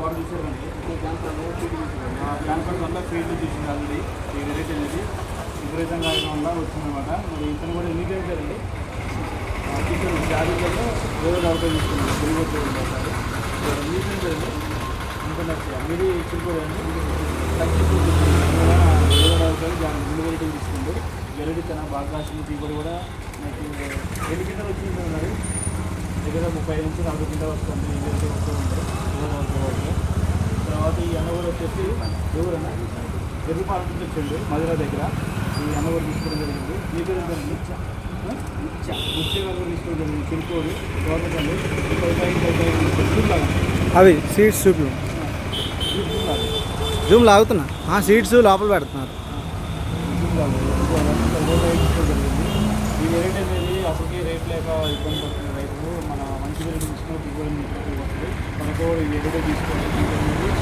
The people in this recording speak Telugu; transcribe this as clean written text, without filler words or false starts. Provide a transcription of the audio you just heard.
తోట చూసారండి, జానపద వల్ల ఫీల్డ్ చూసింది ఆల్రెడీ. ఈ వెరైటీ అనేది విపరీతంగా అయిన వల్ల వచ్చిందన్నమాట. మరి ఇతను కూడా ఎన్ని చేశారండి టీచర్ జాబీలలో వేరే అవుతా తీసుకున్నాను తిరిగి మీకండి ఇంకా మీరు చిరుకోదండి వేరే అవుతారు ముందు వెరైటీ తీసుకుంది. వెరైటీ తన బాగా దిగుబడి కూడా నాకు 2 కింటలు వచ్చింటున్నారు. దగ్గర 35 నుంచి 40 కింటలు వస్తుంది. ఈ వెరైటీ వస్తూ ఉంటారు తర్వాత ఈ అన్నగూడ వచ్చేసి ఎవరన్నా ఎర్రపాలెం నుంచి వచ్చింది మధుర దగ్గర. ఈ అన్నగూడ తీసుకోవడం జరిగింది. మీ పేరు ఏంటండి? ముఖ్యంగా తీసుకోవడం జరిగింది. చిరుకోడు గవర్నమెంట్ అవి సీడ్స్ చూపి జూమ్ లాగుతున్నా. సీడ్స్ లోపల పెడుతున్నారు. ఈ వెరైటీ అనేది అసలుకి రేట్ లేక ఇబ్బంది పడుతున్న రైతులు మన మంచి వెరైటీ తీసుకుని దిగుబడి వస్తుంది. మనతో ఈ వెరైటీ తీసుకొని